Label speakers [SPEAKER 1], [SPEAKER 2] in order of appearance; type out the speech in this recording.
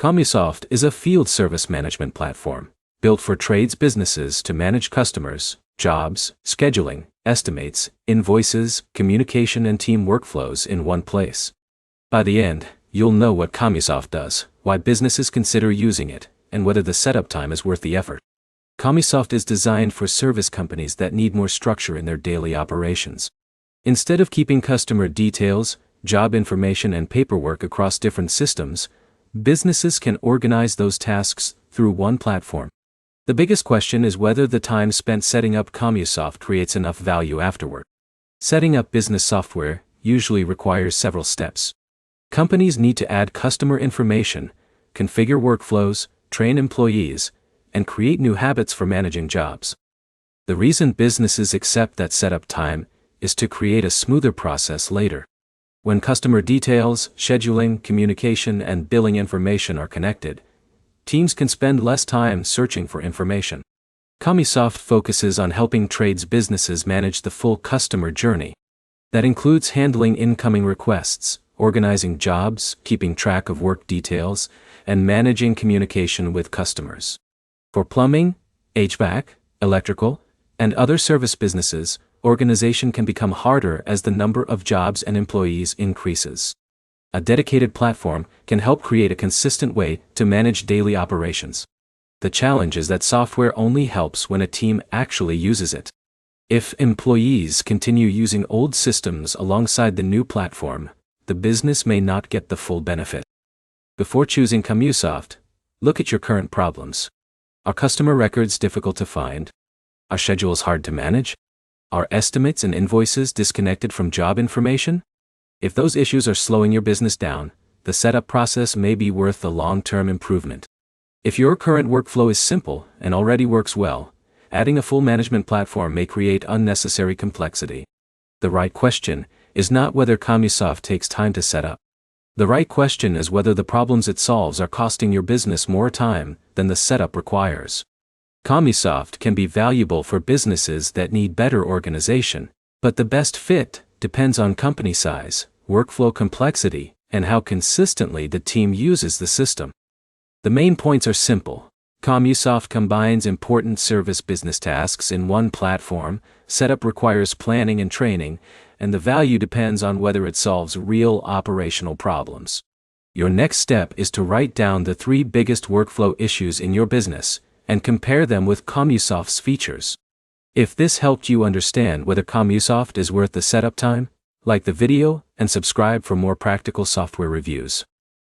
[SPEAKER 1] Commusoft is a field service management platform built for trades businesses to manage customers, jobs, scheduling, estimates, invoices, communication and team workflows in one place. By the end, you'll know what Commusoft does, why businesses consider using it, and whether the setup time is worth the effort. Commusoft is designed for service companies that need more structure in their daily operations. Instead of keeping customer details, job information and paperwork across different systems, businesses can organize those tasks through one platform. The biggest question is whether the time spent setting up Commusoft creates enough value afterward. Setting up business software usually requires several steps. Companies need to add customer information, configure workflows, train employees, and create new habits for managing jobs. The reason businesses accept that setup time is to create a smoother process later. When customer details, scheduling, communication, and billing information are connected, teams can spend less time searching for information. Commusoft focuses on helping trades businesses manage the full customer journey. That includes handling incoming requests, organizing jobs, keeping track of work details, and managing communication with customers. For plumbing, HVAC, electrical, and other service businesses, organization can become harder as the number of jobs and employees increases. A dedicated platform can help create a consistent way to manage daily operations. The challenge is that software only helps when a team actually uses it. If employees continue using old systems alongside the new platform, the business may not get the full benefit. Before choosing Commusoft, look at your current problems. Are customer records difficult to find? Are schedules hard to manage? Are estimates and invoices disconnected from job information? If those issues are slowing your business down, the setup process may be worth the long-term improvement. If your current workflow is simple and already works well, adding a full management platform may create unnecessary complexity. The right question is not whether Commusoft takes time to set up. The right question is whether the problems it solves are costing your business more time than the setup requires. Commusoft can be valuable for businesses that need better organization, but the best fit depends on company size, workflow complexity, and how consistently the team uses the system. The main points are simple. Commusoft combines important service business tasks in one platform, setup requires planning and training, and the value depends on whether it solves real operational problems. Your next step is to write down the 3 biggest workflow issues in your business and compare them with Commusoft's features. If this helped you understand whether Commusoft is worth the setup time, like the video and subscribe for more practical software reviews.